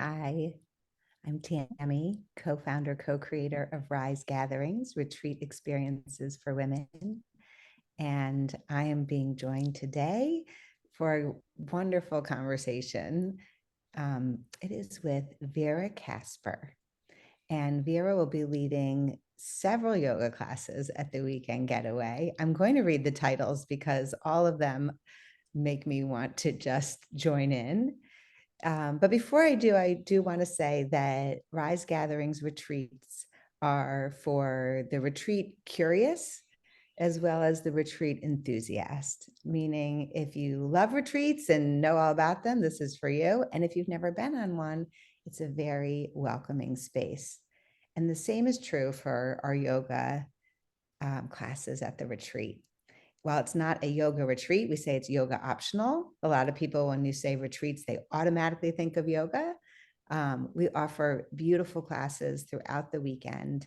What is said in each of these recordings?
Hi, I'm Tammy, co-founder, co-creator of Rise Gatherings, retreat experiences for women. And I am being joined today for a wonderful conversation. It is with Vera Kasper. And Vera will be leading several yoga classes at the Weekend Getaway. I'm going to read the titles because all of them make me want to just join in. But before I do want to say that Rise Gatherings retreats are for the retreat curious as well as the retreat enthusiast, meaning if you love retreats and know all about them, this is for you. And if you've never been on one, it's a very welcoming space. And the same is true for our yoga classes at the retreat. While it's not a yoga retreat, we say it's yoga optional. A lot of people, when you say retreats, they automatically think of yoga. We offer beautiful classes throughout the weekend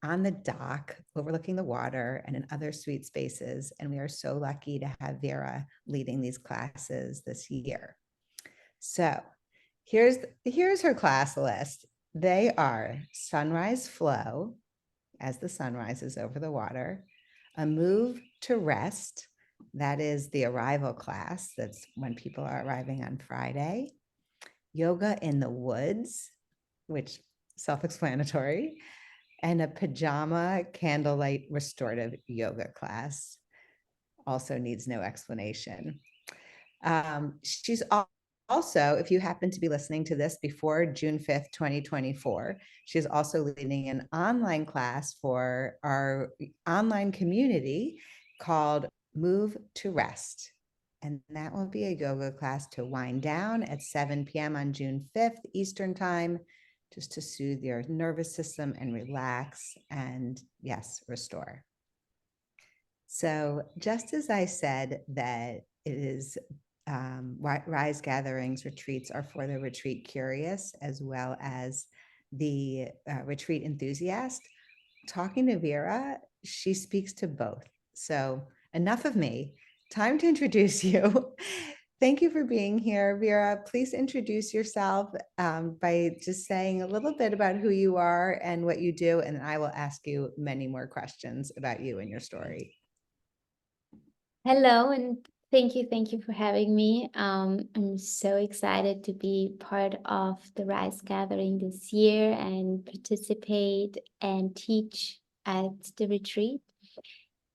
on the dock, overlooking the water and in other sweet spaces. And we are so lucky to have Vera leading these classes this year. So here's her class list. They are Sunrise Flow, as the sun rises over the water, a move to rest, that is the arrival class, that's when people are arriving on Friday, yoga in the woods, which self-explanatory, and a Pajama Candlelight Restorative Yoga class, also needs no explanation. She's also, if you happen to be listening to this before June 5th, 2024, she's also leading an online class for our online community called Move to Rest. And that will be a yoga class to wind down at 7 p.m. on June 5th, Eastern Time, just to soothe your nervous system and relax and, yes, restore. So just as I said that it is Rise Gatherings retreats are for the retreat curious as well as the retreat enthusiast. Talking to Vera, she speaks to both. So enough of me. Time to introduce you. Thank you for being here, Vera. Please introduce yourself by just saying a little bit about who you are and what you do, and I will ask you many more questions about you and your story. Hello, and thank you for having me. I'm so excited to be part of the Rise Gathering this year and participate and teach at the retreat.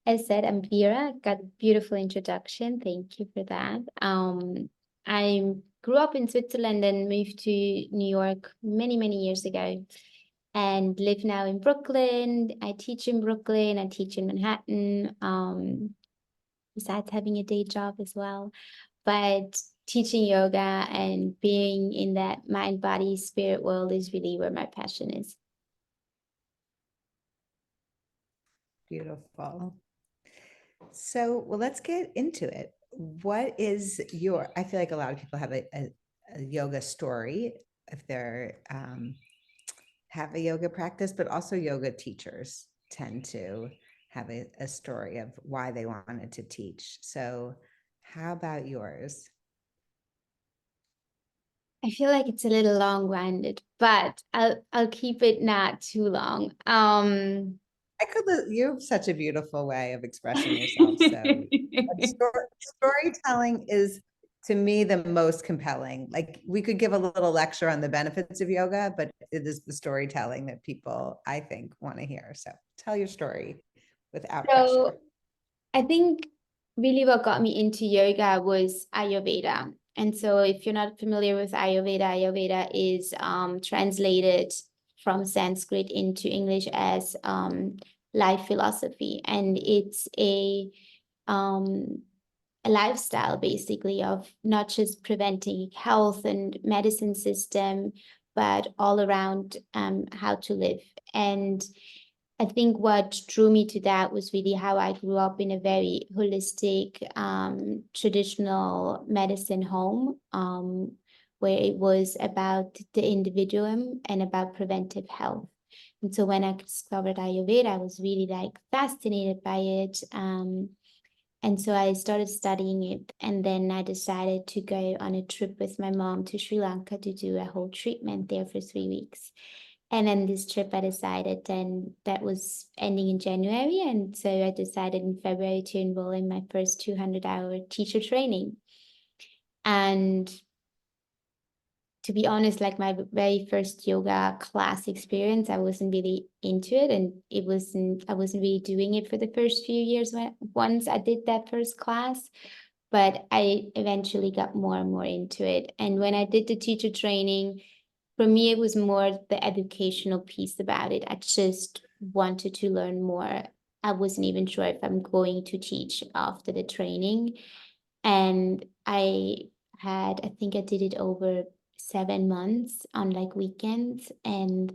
As said, I'm Vera. Got a beautiful introduction. Thank you for that. I grew up in Switzerland and moved to New York many years ago, and live now in Brooklyn. I teach in Brooklyn. I teach in Manhattan. Besides having a day job as well. But teaching yoga and being in that mind, body, spirit world is really where my passion is. Beautiful. So, well, let's get into it. What is I feel like a lot of people have a yoga story if they're have a yoga practice, but also yoga teachers tend to have a story of why they wanted to teach. So how about yours? I feel like it's a little long-winded, but I'll keep it not too long. You have such a beautiful way of expressing yourself. So storytelling is, to me, the most compelling. Like, we could give a little lecture on the benefits of yoga, but it is the storytelling that people, I think, want to hear. So tell your story without pressure. I think really what got me into yoga was Ayurveda. And so if you're not familiar with Ayurveda, Ayurveda is translated from Sanskrit into English as life philosophy. And it's a lifestyle basically of not just preventing health and medicine system, but all around how to live. And I think what drew me to that was really how I grew up in a very holistic, traditional medicine home, where it was about the individuum and about preventive health. And so when I discovered Ayurveda, I was really like fascinated by it. And so I started studying it, and then I decided to go on a trip with my mom to Sri Lanka to do a whole treatment there for 3 weeks. And then this trip I decided then that was ending in January. And so I decided in February to enroll in my first 200-hour teacher training. And to be honest, like my very first yoga class experience, I wasn't really into it, and I wasn't really doing it for the first few years once I did that first class, but I eventually got more and more into it. And when I did the teacher training, for me, it was more the educational piece about it. I just wanted to learn more. I wasn't even sure if I'm going to teach after the training. And I think I did it over 7 months on like weekends. And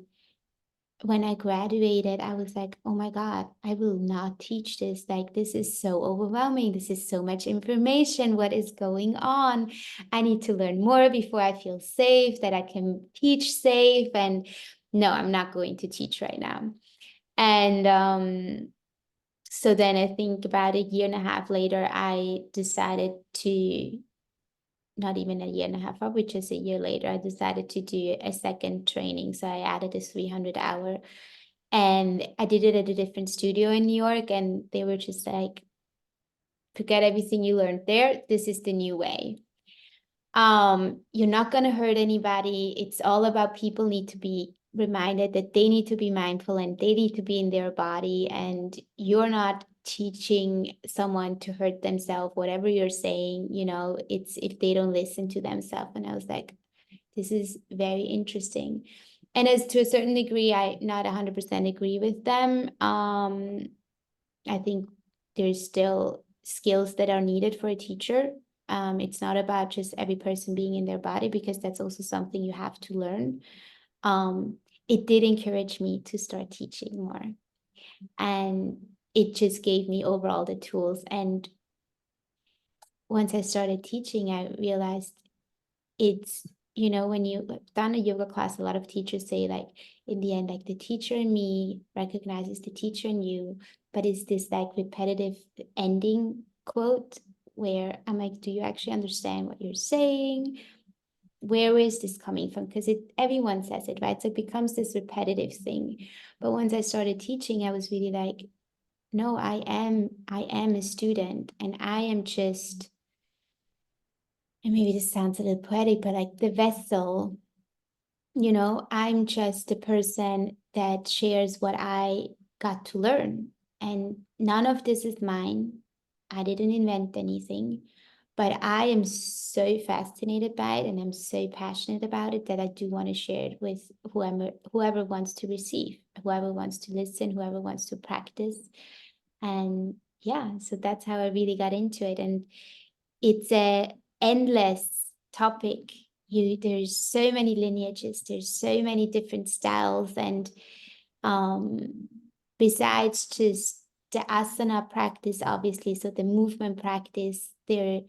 when I graduated, I was like, oh my God, I will not teach this. Like, this is so overwhelming. This is so much information. What is going on? I need to learn more before I feel safe, that I can teach safe. And no, I'm not going to teach right now. And so then I think about a year and a half later, I decided to, not even a year and a half, probably just a year later, I decided to do a second training. So I added a 300-hour, and I did it at a different studio in New York, and they were just like, forget everything you learned there. This is the new way. You're not going to hurt anybody. It's all about people need to be reminded that they need to be mindful and they need to be in their body, and you're not teaching someone to hurt themselves. Whatever you're saying, it's if they don't listen to themselves. And I was like, this is very interesting. And as to a certain degree, I not 100% agree with them. I think there's still skills that are needed for a teacher. It's not about just every person being in their body, because that's also something you have to learn. It did encourage me to start teaching more, and it just gave me overall the tools. And once I started teaching, I realized it's, when you've done a yoga class, a lot of teachers say, like, in the end, like, the teacher in me recognizes the teacher in you, but it's this like repetitive ending quote where I'm like, do you actually understand what you're saying? Where is this coming from? Because everyone says it, right? So it becomes this repetitive thing. But once I started teaching, I was really like, no, I am a student, and I am just, and maybe this sounds a little poetic, but like the vessel, I'm just a person that shares what I got to learn. And none of this is mine. I didn't invent anything, but I am so fascinated by it, and I'm so passionate about it that I do want to share it with whoever wants to receive, whoever wants to listen, whoever wants to practice. And yeah, so that's how I really got into it. And it's a endless topic. There's so many lineages, there's so many different styles, and besides just the asana practice, obviously, so the movement practice, there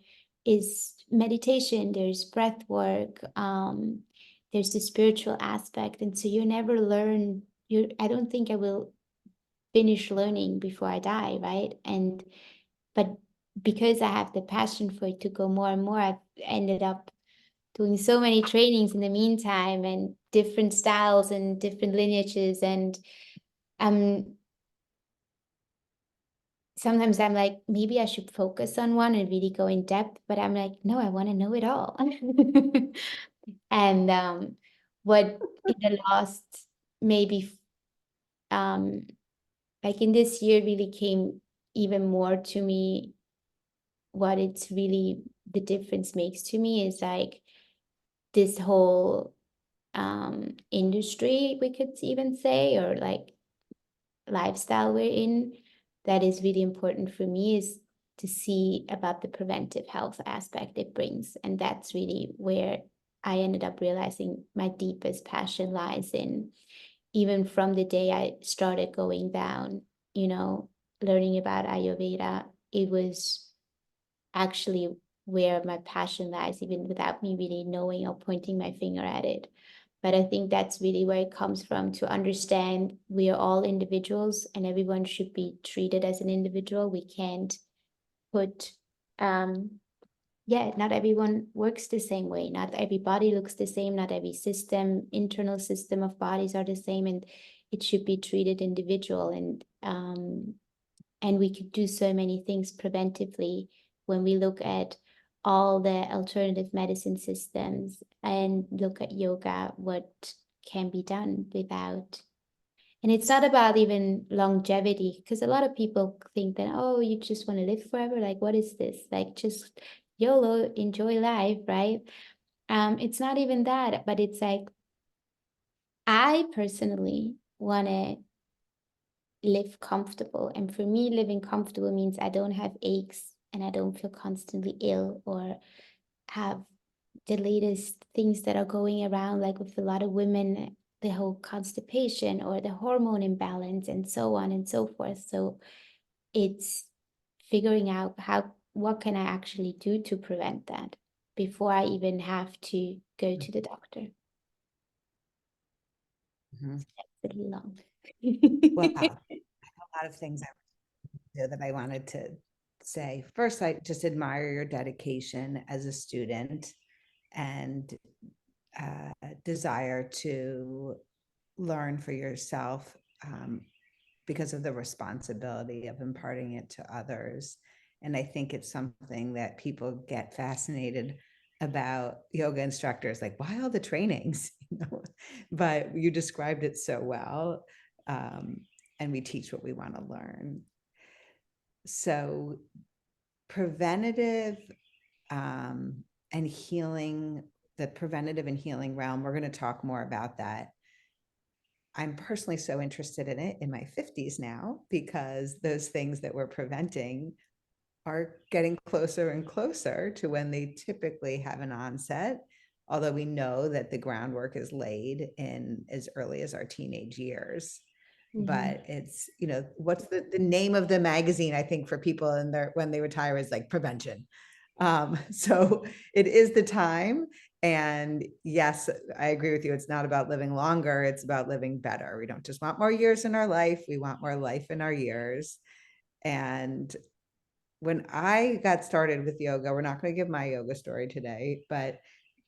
is meditation, there's breath work, there's the spiritual aspect. And so you never learn, I don't think I will finish learning before I die, right? But because I have the passion for it to go more and more, I've ended up doing so many trainings in the meantime, and different styles and different lineages. And sometimes I'm like, maybe I should focus on one and really go in depth, but I'm like, no, I want to know it all. And what in the last maybe like in this year really came even more to me, what it's really the difference makes to me is like this whole industry, we could even say, or like lifestyle we're in, that is really important for me, is to see about the preventive health aspect it brings. And that's really where I ended up realizing my deepest passion lies in. Even from the day I started going down, learning about Ayurveda, it was actually where my passion lies, even without me really knowing or pointing my finger at it. But I think that's really where it comes from, to understand we are all individuals and everyone should be treated as an individual. We can't put, not everyone works the same way. Not every body looks the same. Not every internal system of bodies are the same, and it should be treated individual. And we could do so many things preventively when we look at all the alternative medicine systems and look at yoga, what can be done without. And it's not about even longevity, because a lot of people think that, oh, you just want to live forever. Like, what is this? Like, just YOLO, enjoy life, right? It's not even that, but it's like, I personally want to live comfortable. And for me, living comfortable means I don't have aches and I don't feel constantly ill or have the latest things that are going around, like with a lot of women, the whole constipation or the hormone imbalance and so on and so forth. So it's figuring out what can I actually do to prevent that before I even have to go to the doctor. Mhm. That's a little long. Wow, a lot of things that I wanted to say. First, I just admire your dedication as a student and desire to learn for yourself, because of the responsibility of imparting it to others. And I think it's something that people get fascinated about yoga instructors, like, why all the trainings? But you described it so well. And we teach what we want to learn. So preventative and healing, the preventative and healing realm, we're going to talk more about that. I'm personally so interested in it in my 50s now, because those things that we're preventing are getting closer and closer to when they typically have an onset. Although we know that the groundwork is laid in as early as our teenage years. But it's, what's the name of the magazine, I think, for people in their, when they retire, is like prevention. So it is the time. And yes, I agree with you. It's not about living longer. It's about living better. We don't just want more years in our life. We want more life in our years. And when I got started with yoga, we're not going to give my yoga story today, but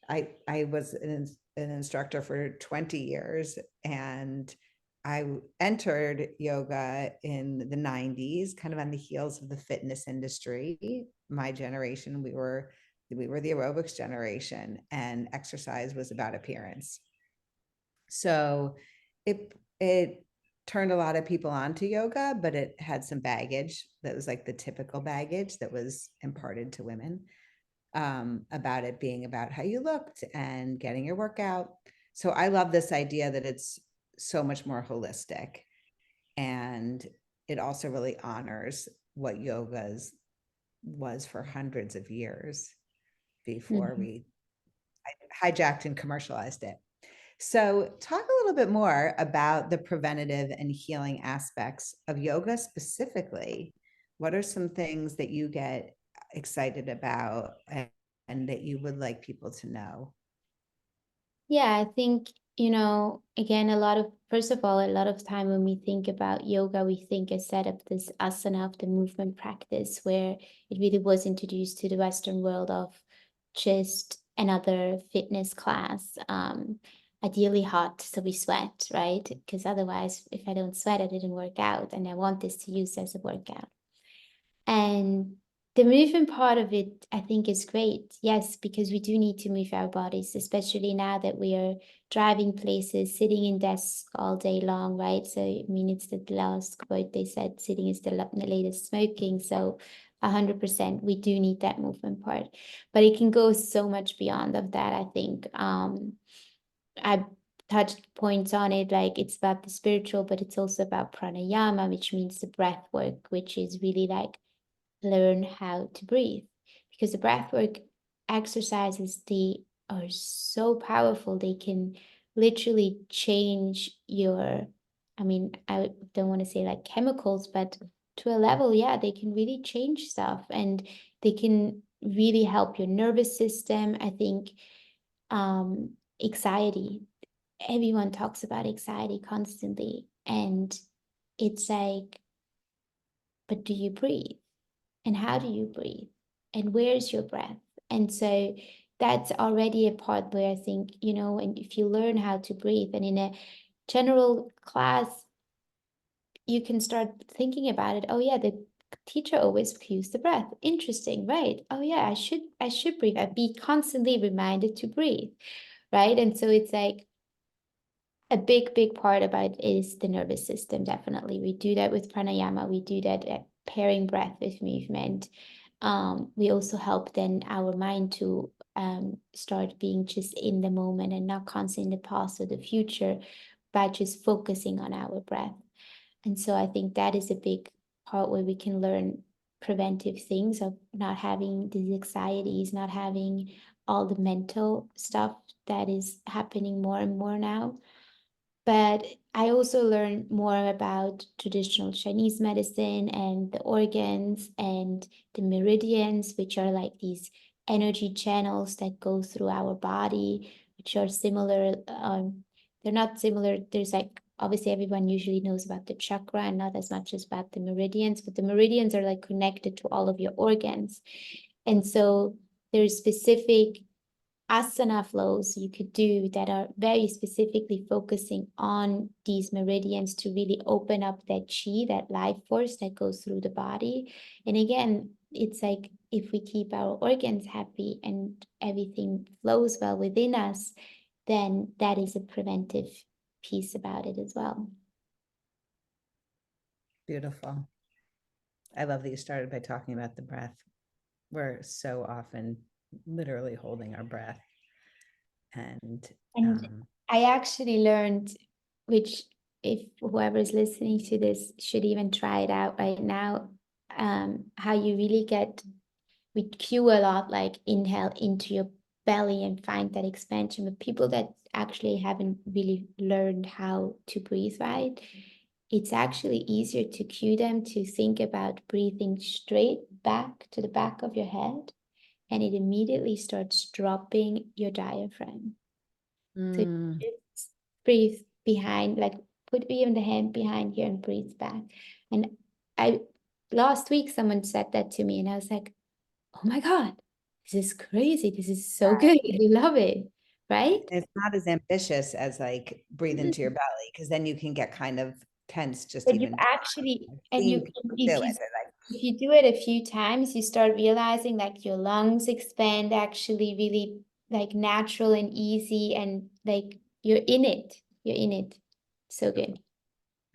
I was an instructor for 20 years, and I entered yoga in the 90s, kind of on the heels of the fitness industry. My generation, we were the aerobics generation, and exercise was about appearance. So it turned a lot of people onto yoga, but it had some baggage that was like the typical baggage that was imparted to women, about it being about how you looked and getting your workout. So I love this idea that it's so much more holistic, and it also really honors what yoga's was for hundreds of years before we hijacked and commercialized it. So talk a little bit more about the preventative and healing aspects of yoga specifically. What are some things that you get excited about and that you would like people to know? Yeah, I think, again, first of all, a lot of time when we think about yoga, we think a set of this asana of the movement practice, where it really was introduced to the Western world of just another fitness class, ideally hot, so we sweat, right? Because otherwise, if I don't sweat, I didn't work out, and I want this to use as a workout. And the movement part of it, I think, is great. Yes, because we do need to move our bodies, especially now that we are driving places, sitting in desks all day long, right? So, I mean, it's the last quote they said, sitting is the latest smoking. So 100%, we do need that movement part. But it can go so much beyond of that, I think. I touched points on it, like it's about the spiritual, but it's also about pranayama, which means the breath work, which is really like learn how to breathe, because the breathwork exercises, they are so powerful. They can literally change your, I mean, I don't want to say like chemicals, but to a level, yeah, they can really change stuff, and they can really help your nervous system. I think anxiety, everyone talks about anxiety constantly, and it's like, but do you breathe? and how do you breathe, and where's your breath? And so that's already a part where I think, and if you learn how to breathe, and in a general class, you can start thinking about it. Oh yeah, the teacher always cues the breath. Interesting, right? Oh yeah, I should breathe. I'd be constantly reminded to breathe, right? And so it's like a big part about it is the nervous system. Definitely, we do that with pranayama. We do that at pairing breath with movement. We also help then our mind to start being just in the moment and not constantly in the past or the future, by just focusing on our breath. And so I think that is a big part where we can learn preventive things of not having these anxieties, not having all the mental stuff that is happening more and more now. But I also learned more about traditional Chinese medicine and the organs and the meridians, which are like these energy channels that go through our body, which are similar. They're not similar. There's like, obviously everyone usually knows about the chakra and not as much as about the meridians, but the meridians are like connected to all of your organs. And so there's specific asana flows you could do that are very specifically focusing on these meridians to really open up that chi, that life force that goes through the body. And again, it's like if we keep our organs happy and everything flows well within us, then that is a preventive piece about it as well. Beautiful. I love that you started by talking about the breath. We're so often literally holding our breath. And I actually learned, which if whoever is listening to this should even try it out right now, how you really get, we cue a lot, like inhale into your belly and find that expansion. But people that actually haven't really learned how to breathe right, it's actually easier to cue them to think about breathing straight back to the back of your head, and it immediately starts dropping your diaphragm. So just breathe behind, like put even the hand behind here and breathe back. And I last week someone said that to me, and I was like, oh my God, this is crazy. This is so good. I love it. Right? it's not as ambitious as like breathe into your belly, because then you can get kind of tense just But you even actually, and seeing you, people do if it. you They're like, if you do it a few times, you start realizing like your lungs expand actually really like natural and easy, and like you're in it. You're in it. So good.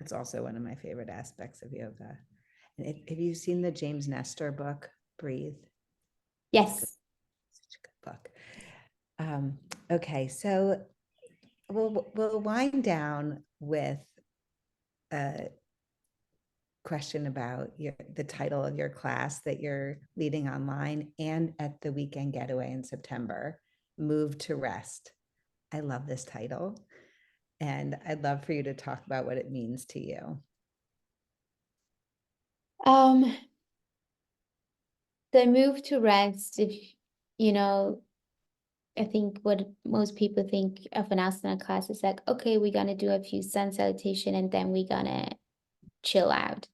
it's also one of my favorite aspects of yoga. And have you seen the James Nestor book, Breathe? It's good. Yes. Such a good book. Okay, so we'll wind down with a question about the title of your class that you're leading online and at the Weekend Getaway in September, Move to Rest. I love this title, and I'd love for you to talk about what it means to you. The move to rest, if you know, I think what most people think of an asana class is like, okay, we're gonna do a few sun salutation and then we're gonna chill out.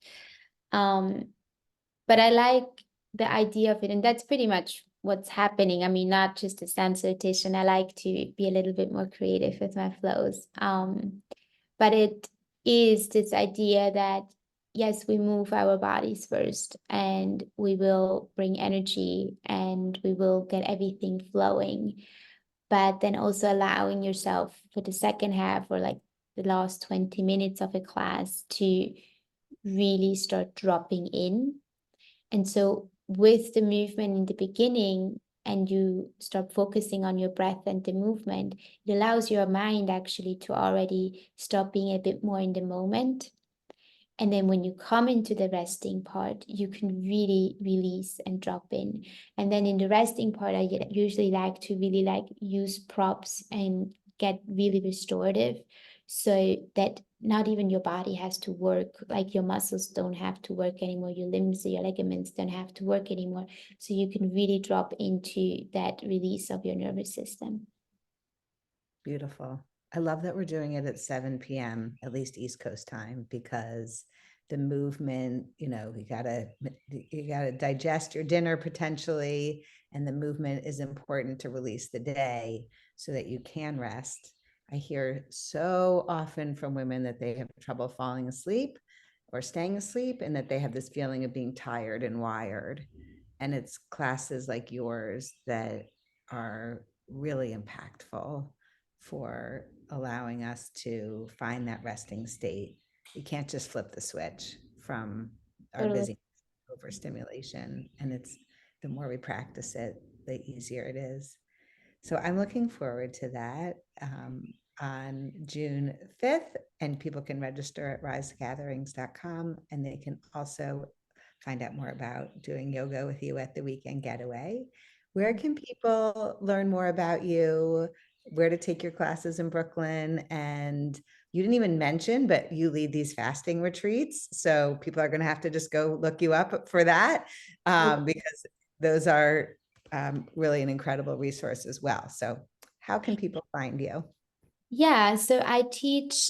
But I like the idea of it, and that's pretty much what's happening. I mean, not just a sun salutation. I like to be a little bit more creative with my flows. But it is this idea that yes, we move our bodies first, and we will bring energy and we will get everything flowing. But then also allowing yourself for the second half, or like the last 20 minutes of a class, to really start dropping in. And so with the movement in the beginning, and you start focusing on your breath and the movement, it allows your mind actually to already stop being a bit more in the moment. And then when you come into the resting part, you can really release and drop in. And then in the resting part, I usually like to really like use props and get really restorative, so that not even your body has to work, like your muscles don't have to work anymore, your limbs, your ligaments don't have to work anymore. So you can really drop into that release of your nervous system. Beautiful. I love that we're doing it at 7 p.m., at least East Coast time, because the movement, you gotta digest your dinner potentially, and the movement is important to release the day so that you can rest. I hear so often from women that they have trouble falling asleep or staying asleep, and that they have this feeling of being tired and wired. And it's classes like yours that are really impactful for allowing us to find that resting state. You can't just flip the switch from our Totally. busy overstimulation. And it's the more we practice it, the easier it is. So I'm looking forward to that on June 5th, and people can register at risegatherings.com, and they can also find out more about doing yoga with you at the Weekend Getaway. Where can people learn more about you, where to take your classes in Brooklyn? And you didn't even mention, but you lead these fasting retreats. So people are going to have to just go look you up for that, because those are really an incredible resource as well. So how can people find you? Yeah, so I teach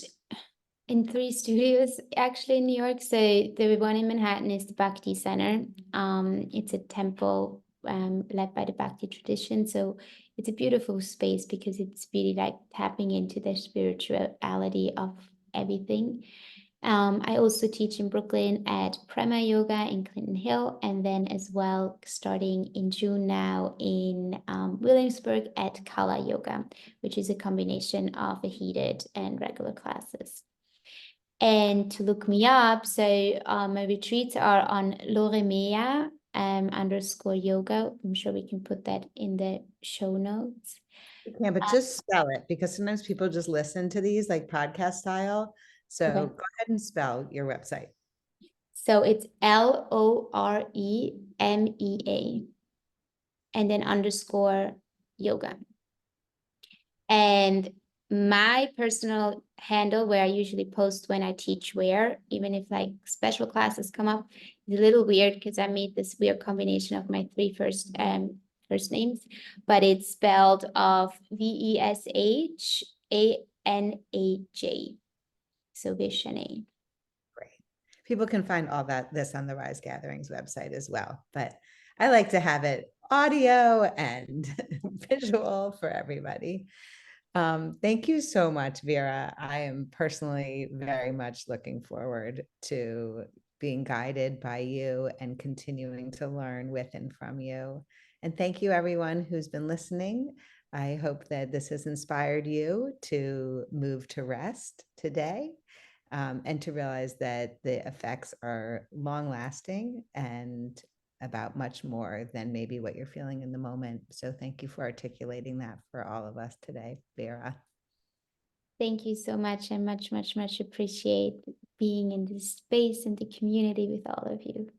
in 3 studios actually in New York. So the one in Manhattan is the Bhakti Center. It's a temple led by the Bhakti tradition. So it's a beautiful space because it's really like tapping into the spirituality of everything. I also teach in Brooklyn at Prema Yoga in Clinton Hill, and then as well starting in June now in Williamsburg at Kala Yoga, which is a combination of a heated and regular classes. And to look me up, so my retreats are on Loremea _ yoga. I'm sure we can put that in the show notes. Yeah, but just spell it, because sometimes people just listen to these like podcast style. So Okay. go ahead and spell your website. So it's LOREMEA and then _ yoga. And my personal handle, where I usually post when I teach where, even if like special classes come up, is a little weird because I made this weird combination of my 3 first names, but it's spelled of VESHANAJ. So Vishane. Great. People can find all this on the Rise Gatherings website as well, but I like to have it audio and visual for everybody. Thank you so much, Vera. I am personally very much looking forward to being guided by you and continuing to learn with and from you. And thank you, everyone who's been listening. I hope that this has inspired you to move to rest today, and to realize that the effects are long lasting and about much more than maybe what you're feeling in the moment. So thank you for articulating that for all of us today, Vera. Thank you so much. I much appreciate being in this space and the community with all of you.